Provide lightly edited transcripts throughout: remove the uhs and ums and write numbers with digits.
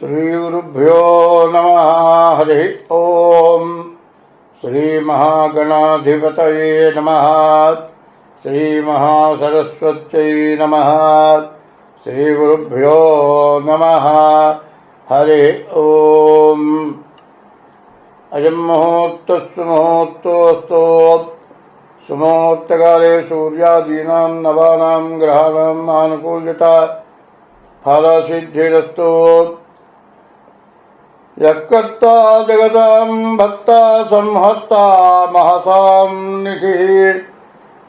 श्रीगुरुभ्यो नमः। हरि ओम। श्रीमहागणाधिपतये नमः। श्रीमहासरस्वत्यै नमः। श्रीगुरुभ्यो नमः। हरि ओम। अयं मुहूर्तस्तु मुहूर्तोऽस्तु सुमुहूर्तकाले सूर्यादीनां नवानां ग्रहाणाम् आनुकूल्यता फलसिद्धिरस्तु। यत्कर्ता जगतां भक्ता संहर्ता महसां निधिः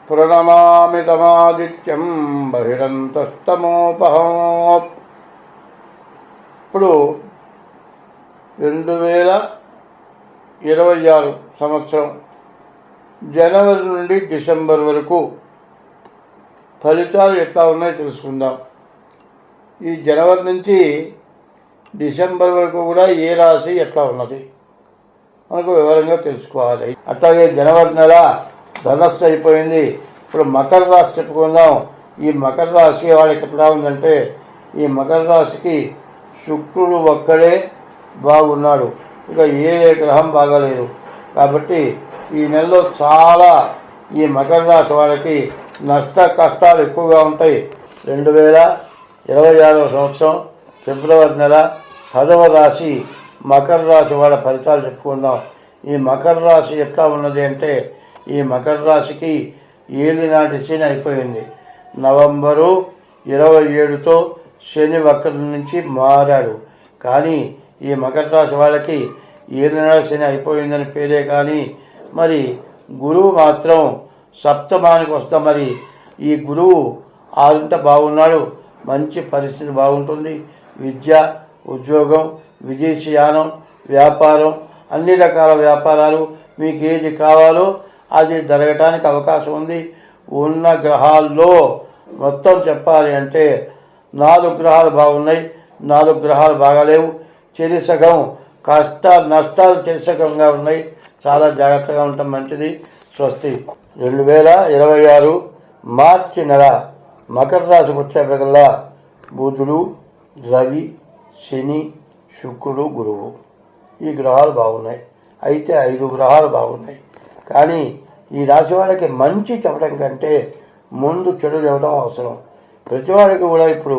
प्रणमामि तमादित्यं बहिरन्तस्तमोपहम्। ఇప్పుడు 2026 సంవత్సరం జనవరి నుండి డిసెంబర్ వరకు ఫలితాలు ఎట్లా ఉన్నాయో తెలుసుకుందాం. ఈ జనవరి నుంచి డిసెంబర్ వరకు కూడా ఏ రాశి ఎట్లా ఉన్నది మనకు వివరంగా తెలుసుకోవాలి. అట్లాగే జనవరి నెల ధనస్సు అయిపోయింది. ఇప్పుడు మకర రాశి చెప్పుకుందాం. ఈ మకర రాశి వాళ్ళకి ఎట్లా ఉందంటే, ఈ మకర రాశికి శుక్రుడు ఒక్కడే బాగున్నాడు, ఇక ఏ గ్రహం బాగాలేదు. కాబట్టి ఈ నెలలో చాలా ఈ మకర రాశి వాళ్ళకి నష్ట కష్టాలు ఎక్కువగా ఉంటాయి. 2026 సంవత్సరం ఫిబ్రవరి నెల 10వ రాశి మకర రాశి వాళ్ళ ఫలితాలు చెప్పుకుందాం. ఈ మకర రాశి ఎట్లా ఉన్నది అంటే, ఈ మకర రాశికి ఏలినాటి శని అయిపోయింది. నవంబరు 27తో శని వక్రం నుంచి మారాడు. కానీ ఈ మకర రాశి వాళ్ళకి ఏలినాటి శని అయిపోయిందని పేరే కానీ మరి గురువు మాత్రం సప్తమానికి వస్తాం. మరి ఈ గురువు ఆరింట బాగున్నాడు, మంచి పరిస్థితి బాగుంటుంది. విద్య, ఉద్యోగం, విదేశీయానం, వ్యాపారం, అన్ని రకాల వ్యాపారాలు మీకు ఏది కావాలో అది జరగటానికి అవకాశం ఉంది. ఉన్న గ్రహాల్లో మొత్తం చెప్పాలి అంటే 4 గ్రహాలు బాగున్నాయి, 4 గ్రహాలు బాగాలేవు. చెరిసగం కష్ట నష్టాలు చెరిసగంగా ఉన్నాయి. చాలా జాగ్రత్తగా ఉండటం మంచిది. స్వస్తి. 2026 మార్చి నెల మకర రాశికి వచ్చేప్పటికల్లా బుధుడు, రవి, శని, శుక్రుడు, గురువు ఈ గ్రహాలు బాగున్నాయి. అయితే 5 గ్రహాలు బాగున్నాయి. కానీ ఈ రాశి వాళ్ళకి మంచి చెప్పడం కంటే ముందు చెడు చెప్పడం అవసరం. ప్రతివాడికి కూడా ఇప్పుడు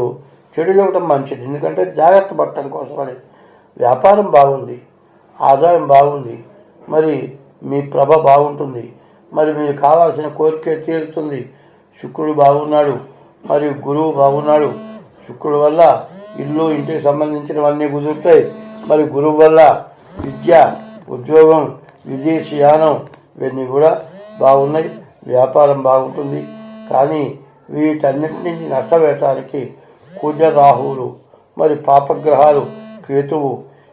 చెడు చెప్పడం మంచిది. ఎందుకంటే జాగ్రత్త పడటం కోసమని. వ్యాపారం బాగుంది, ఆదాయం బాగుంది, మరి మీ ప్రభ బాగుంటుంది, మరి మీరు కావాల్సిన కోరిక తీరుతుంది. శుక్రుడు బాగున్నాడు, మరియు గురువు బాగున్నాడు. శుక్రుడు వల్ల ఇల్లు, ఇంటికి సంబంధించినవన్నీ కుదురుతాయి. మరి గురువు వల్ల విద్య, ఉద్యోగం, విదేశీయానం ఇవన్నీ కూడా బాగున్నాయి. వ్యాపారం బాగుంటుంది. కానీ వీటన్నిటి నుంచి నష్టపెట్టడానికి కుజ, రాహువులు, మరి పాపగ్రహాలు, కేతువు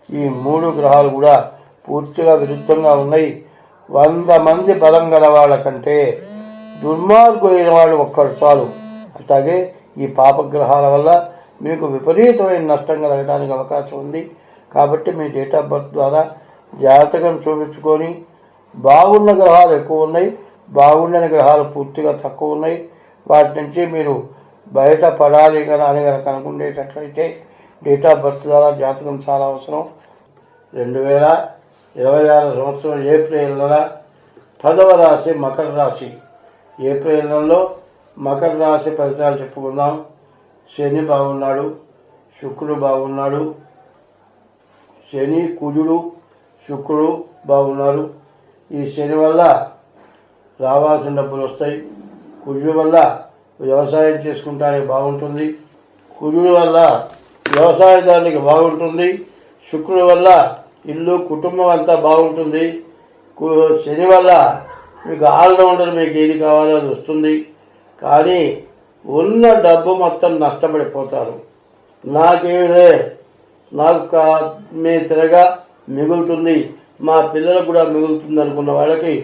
ఈ 3 గ్రహాలు కూడా పూర్తిగా విరుద్ధంగా ఉన్నాయి. 100 మంది బలం గల వాళ్ళ కంటే దుర్మార్గులైన వాళ్ళు ఒక్కడు చాలు. అలాగే ఈ పాపగ్రహాల వల్ల మీకు విపరీతమైన నష్టం కలగడానికి అవకాశం ఉంది. కాబట్టి మీ డేట్ ఆఫ్ బర్త్ ద్వారా జాతకం చూపించుకొని బాగున్న గ్రహాలు ఎక్కువ ఉన్నాయి, బాగుండని గ్రహాలు పూర్తిగా తక్కువ ఉన్నాయి. వాటి నుంచి మీరు బయటపడాలి అని కనుక అనుకునేటట్లయితే డేట్ ఆఫ్ బర్త్ ద్వారా జాతకం చాలా అవసరం. 2026 సంవత్సరం ఏప్రిల్ నెల 10వ రాశి మకర రాశి. ఏప్రిల్ నెలలో మకర రాశి ఫలితాలు చెప్పుకుందాం. శని బాగున్నాడు, శుక్రుడు బాగున్నాడు. శని, కుజుడు, శుక్రుడు బాగున్నారు. ఈ శని వల్ల రావాల్సిన డబ్బులు వస్తాయి. కుజుడు వల్ల వ్యవసాయం చేసుకుంటానికి బాగుంటుంది. కుజుడు వల్ల వ్యవసాయదారునికి బాగుంటుంది. శుక్రుడు వల్ల ఇల్లు, కుటుంబం అంతా బాగుంటుంది. శని వల్ల మీకు ఆల్రౌండర్, మీకు ఏది కావాలో అది వస్తుంది. కానీ ఉన్న డబ్బు మొత్తం నష్టపడిపోతారు. నాకేమిలే, నాకు మీ తిరగా మిగులుతుంది, మా పిల్లలకు కూడా మిగులుతుంది అనుకున్న వాళ్ళకి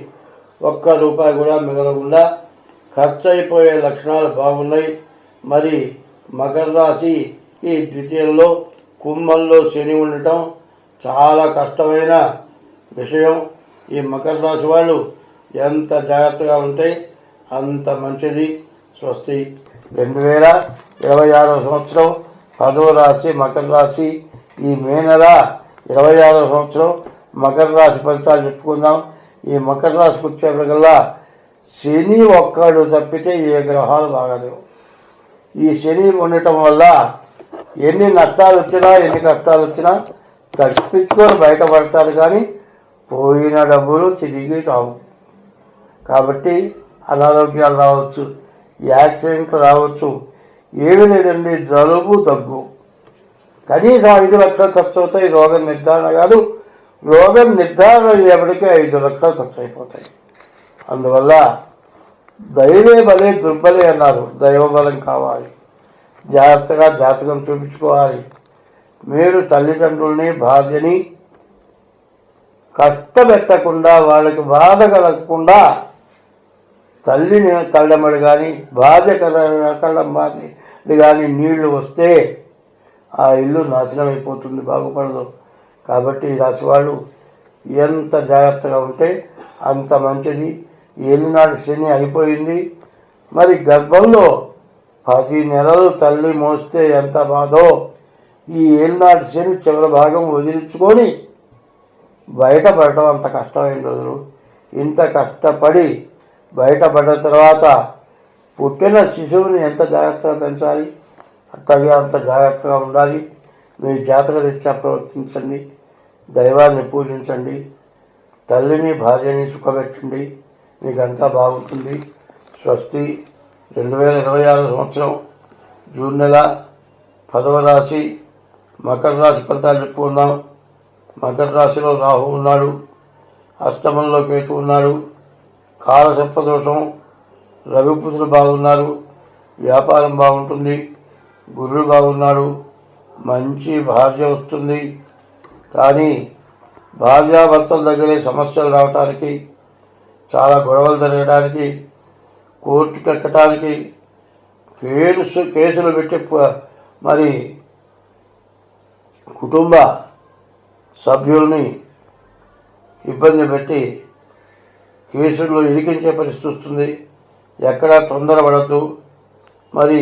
₹1 కూడా మిగలకుండా ఖర్చు అయిపోయే లక్షణాలు బాగున్నాయి. మరి మకర రాశి ఈ ద్వితీయంలో కుంభంలో శని ఉండటం చాలా కష్టమైన విషయం. ఈ మకర రాశి వాళ్ళు ఎంత జాగ్రత్తగా ఉంటే అంత మంచిది. స్వస్తి. 2026 సంవత్సరం 10వ రాశి మకర రాశి. ఈ మే నెల 26వ సంవత్సరం మకర రాశి ఫలితాలు చెప్పుకుందాం. ఈ మకర రాశికి వచ్చేప్పటికల్లా శని ఒక్కడు తప్పితే ఏ గ్రహాలు బాగాలేవు. ఈ శని ఉండటం వల్ల ఎన్ని నష్టాలు వచ్చినా ఎన్ని కష్టాలు వచ్చినా తప్పించుకొని బయటపడతారు, కానీ పోయిన డబ్బులు తిరిగి రావు. కాబట్టి అనారోగ్యాలు రావచ్చు, యాక్సిడెంట్లు రావచ్చు, ఏమి లేదండి, జలుబు దగ్గు. కనీసం 5 లక్షలు ఖర్చు అవుతాయి. రోగం నిర్ధారణ కాదు, రోగం నిర్ధారణ అయ్యేప్పటికీ 5 లక్షలు ఖర్చు అయిపోతాయి. అందువల్ల దైవే బలే దుర్బలే అన్నారు. దైవబలం కావాలి. జాగ్రత్తగా జాతకం చూపించుకోవాలి. మీరు తల్లిదండ్రుల్ని భార్యని కష్టపెట్టకుండా, వాళ్ళకి బాధ కలగకుండా తల్లిని కళ్ళమడి కానీ భార్య కళ్ళమ్మడి కానీ నీళ్లు వస్తే ఆ ఇల్లు నాశనం అయిపోతుంది, బాగుపడదు. కాబట్టి ఈ రాశి వాళ్ళు ఎంత జాగ్రత్తగా ఉంటే అంత మంచిది. ఏలినాడు శని అయిపోయింది. మరి గర్భంలో 10 నెలలు తల్లి మోస్తే ఎంత బాధో, ఈ ఏలినాడు శని చివరి భాగం వదిలించుకొని బయటపడటం అంత కష్టమైన రోజులు. ఇంత కష్టపడి బయటపడ్డ తర్వాత పుట్టిన శిశువుని ఎంత జాగ్రత్తగా పెంచాలి, అట్లాగే అంత జాగ్రత్తగా ఉండాలి. మీ జాతక రీత్యా ప్రవర్తించండి, దైవాన్ని పూజించండి, తల్లిని భార్యని సుఖపెట్టండి, మీకంతా బాగుంటుంది. స్వస్తి. 2026 సంవత్సరం జూన్ నెల 10వ రాశి మకర రాశి ఫలితాలు చెప్పుకుందాం. మకర రాశిలో రాహు ఉన్నాడు, అష్టమంలో కేతు ఉన్నాడు, కాలసర్ప దోషం, రవిపుత్రులు బాగున్నారు, వ్యాపారం బాగుంటుంది, గురుడు బాగున్నాడు, మంచి భార్య వస్తుంది. కానీ భార్యాభర్తల దగ్గరే సమస్యలు రావటానికి, చాలా గొడవలు జరగడానికి, కోర్టుకు ఎక్కడానికి, కేసులు పెట్టి మరి కుటుంబ సభ్యుల్ని ఇబ్బంది పెట్టి కేసుల్లో ఇరికించే పరిస్థితి వస్తుంది. ఎక్కడా తొందరపడద్దు. మరి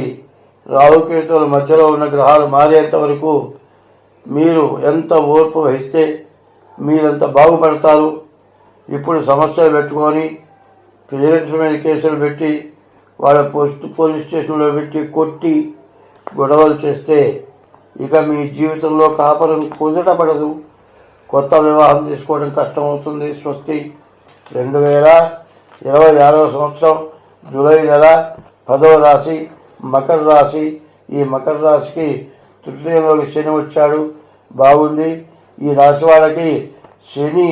రాహుకేతువుల మధ్యలో ఉన్న గ్రహాలు మారేంత వరకు మీరు ఎంత ఓర్పు వహిస్తే మీరంత బాగుపడతారు. ఇప్పుడు సమస్యలు పెట్టుకొని పేరెంట్స్ మీద కేసులు పెట్టి వాళ్ళ పోలీస్ స్టేషన్లో పెట్టి కొట్టి గొడవలు చేస్తే ఇక మీ జీవితంలో కాపురం కుదటపడదు. కొత్త వివాహం తీసుకోవడం కష్టమవుతుంది. స్వస్తి. 2026వ సంవత్సరం జూలై నెల 10వ రాశి మకర రాశి. ఈ మకర రాశికి తృతీయంలోకి శని వచ్చాడు, బాగుంది. ఈ రాశి వాళ్ళకి శని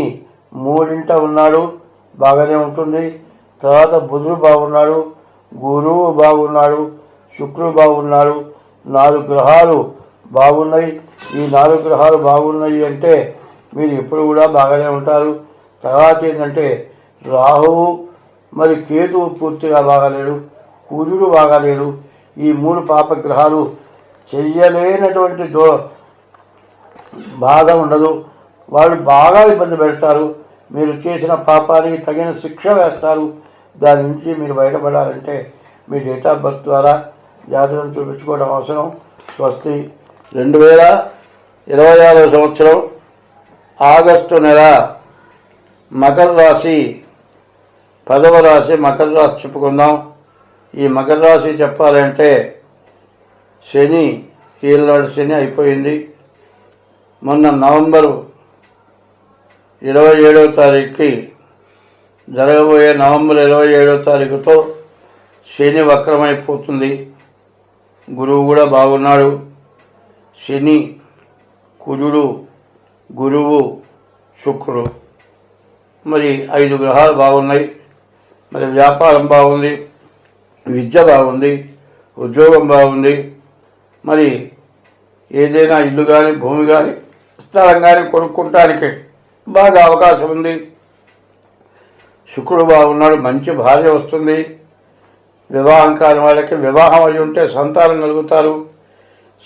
3వ ఉన్నాడు, బాగానే ఉంటుంది. తర్వాత బుధుడు బాగున్నాడు, గురువు బాగున్నాడు, శుక్రుడు బాగున్నాడు. 4 గ్రహాలు బాగున్నాయి. ఈ 4 గ్రహాలు బాగున్నాయి అంటే మీరు ఎప్పుడు కూడా బాగానే ఉంటారు. తర్వాత ఏంటంటే రాహువు మరి కేతువు పూర్తిగా బాగాలేడు, కుజుడు బాగాలేడు. ఈ 3 పాపగ్రహాలు చెయ్యలేనటువంటి బాధ ఉండదు. వాళ్ళు బాగా ఇబ్బంది పెడతారు. మీరు చేసిన పాపానికి తగిన శిక్ష వేస్తారు. దాని నుంచి మీరు బయటపడాలంటే మీ డేట్ ఆఫ్ బర్త్ ద్వారా జాతకం చూపించుకోవడం అవసరం. స్వస్తి. 2026వ సంవత్సరం ఆగస్టు నెల మకర రాశి 10వ రాశి మకర రాశి చెప్పుకుందాం. ఈ మకర రాశి చెప్పాలంటే శని ఏళ్ళనాడు శని అయిపోయింది. మొన్న నవంబరు 27వ తారీఖుకి జరగబోయే నవంబర్ 27వ తారీఖుతో శని వక్రమైపోతుంది. గురువు కూడా బాగున్నాడు. శని, కుజుడు, గురువు, శుక్రుడు, మరి 5 గ్రహాలు బాగున్నాయి. మరి వ్యాపారం బాగుంది, విద్య బాగుంది, ఉద్యోగం బాగుంది. మరి ఏదైనా ఇల్లు కానీ భూమి కానీ స్థలం కానీ కొనుక్కోవటానికి బాగా అవకాశం ఉంది. శుక్రుడు బాగున్నాడు, మంచి భార్య వస్తుంది. వివాహం కాని వాళ్ళకి వివాహం అయి ఉంటే సంతానం కలుగుతారు.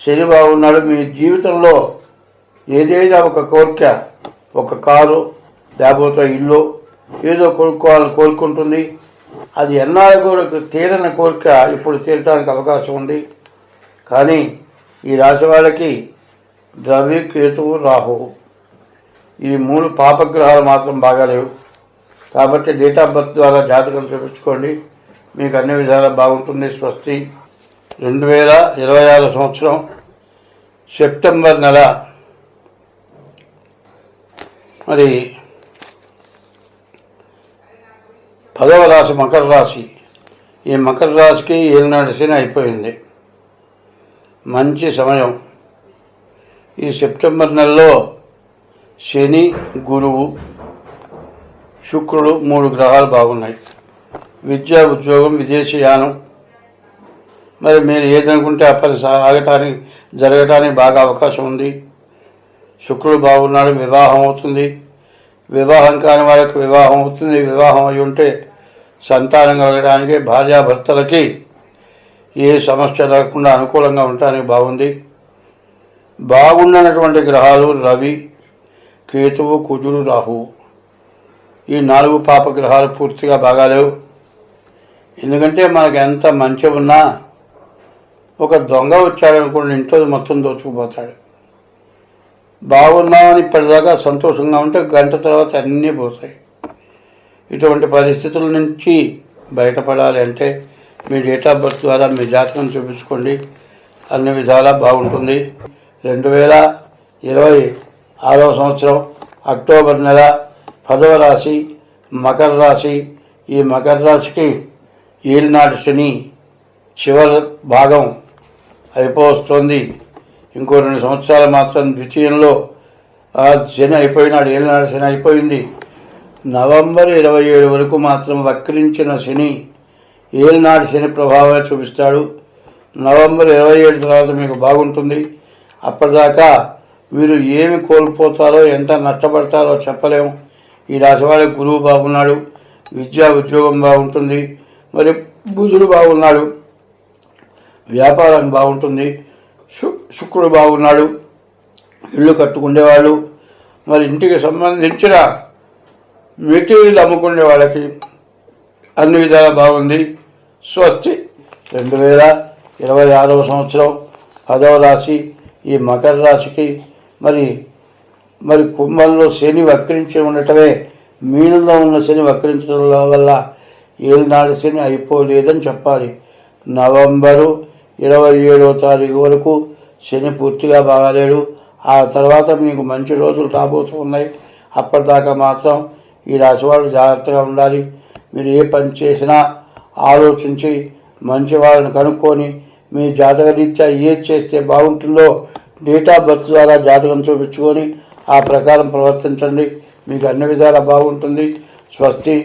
శని బాగున్నాడు. మీ జీవితంలో ఏదైనా ఒక కోరిక, ఒక కారు లేకపోతే ఇల్లు ఏదో కొనుక్కోవాలని కోరుకుంటుంది. అది ఎన్నాళ్ళ కోరిక తీరని కోరిక ఇప్పుడు తీరటానికి అవకాశం ఉంది. కానీ ఈ రాశి వాళ్ళకి రవి, కేతువు, రాహువు ఈ 3 పాపగ్రహాలు మాత్రం బాగాలేవు. కాబట్టి డేట్ ఆఫ్ బర్త్ ద్వారా జాతకం చూపించుకోండి, మీకు అన్ని విధాలా బాగుంటుంది. స్వస్తి. 2026 సంవత్సరం సెప్టెంబర్ నెల మరి 10వ రాశి మకర రాశి. ఈ మకర రాశికి ఏలినాటి శని అయిపోయింది. మంచి సమయం. ఈ సెప్టెంబర్ నెలలో శని, గురువు, శుక్రుడు 3 గ్రహాలు బాగున్నాయి. విద్య, ఉద్యోగం, విదేశీయానం మరి మీరు ఏదనుకుంటే ఆ పని జరగటానికి బాగా అవకాశం ఉంది. శుక్రుడు బాగున్నాడు, వివాహం అవుతుంది. వివాహం కాని వాళ్ళకి వివాహం అవుతుంది. వివాహం అయి ఉంటే సంతానం కలగడానికి, భార్యాభర్తలకి ఏ సమస్య లేకుండా అనుకూలంగా ఉండటానికి బాగుంది. బాగున్నటువంటి గ్రహాలు రవి, కేతువు, కుజుడు, రాహువు ఈ 4 పాపగ్రహాలు పూర్తిగా బాగాలేవు. ఎందుకంటే మనకు ఎంత మంచి ఉన్నా ఒక దొంగ వచ్చాడనుకోండి, ఇంట్లో మొత్తం దోచుకుపోతాడు. బాగున్నామని ఇప్పటిదాకా సంతోషంగా ఉంటే గంట తర్వాత అన్నీ పోతాయి. ఇటువంటి పరిస్థితుల నుంచి బయటపడాలి అంటే మీ డేట్ ఆఫ్ బర్త్ ద్వారా మీ జాతకం చూపించుకోండి, అన్ని విధాలా బాగుంటుంది. 2026 సంవత్సరం అక్టోబర్ నెల 10వ రాశి మకర రాశి. ఈ మకర రాశికి ఏలినాటి శని చివరి భాగం అయిపోతుంది. ఇంకో 2 సంవత్సరాలు మాత్రం ద్వితీయంలో శని అయిపోయినాడు. ఏలినాటి శని అయిపోయింది. నవంబర్ 27 వరకు మాత్రం వక్రించిన శని ఏలినాటి శని ప్రభావాలు చూపిస్తాడు. నవంబర్ 27 తర్వాత మీకు బాగుంటుంది. అప్పటిదాకా వీరు ఏమి కోల్పోతారో, ఎంత నష్టపడతారో చెప్పలేము. ఈ రాశి వాళ్ళకి గురువు బాగున్నాడు, విద్యా ఉద్యోగం బాగుంటుంది. మరి బుధుడు బాగున్నాడు, వ్యాపారం బాగుంటుంది. శుక్రుడు బాగున్నాడు, ఇల్లు కట్టుకునేవాళ్ళు, మరి ఇంటికి సంబంధించిన మెటీరియల్ అమ్ముకునే వాళ్ళకి అన్ని విధాలా బాగుంది. స్వస్తి. 2026 సంవత్సరం 10వ రాశి ఈ మకర రాశికి మరి కుంభంలో శని వక్రించి ఉండటమే, మీనంలో ఉన్న శని వక్రించడం వల్ల ఏలినాటి శని అయిపోలేదని చెప్పాలి. నవంబరు 27వ తారీఖు వరకు శని పూర్తిగా బాగాలేడు. ఆ తర్వాత మీకు మంచి రోజులు రాబోతూ ఉన్నాయి. అప్పటిదాకా మాత్రం ఈ రాశి వాళ్ళు జాగ్రత్తగా ఉండాలి. మీరు ఏ పని చేసినా ఆలోచించి మంచి వాళ్ళని కనుక్కొని మీ జాతకరీత్యా ఏది చేస్తే బాగుంటుందో డేట్ ఆఫ్ బర్త్ ద్వారా జాతకం చూపించుకొని ఆ ప్రకారం ప్రవర్తించండి. మీకు అన్ని విధాలా బాగుంటుంది. స్వస్తి.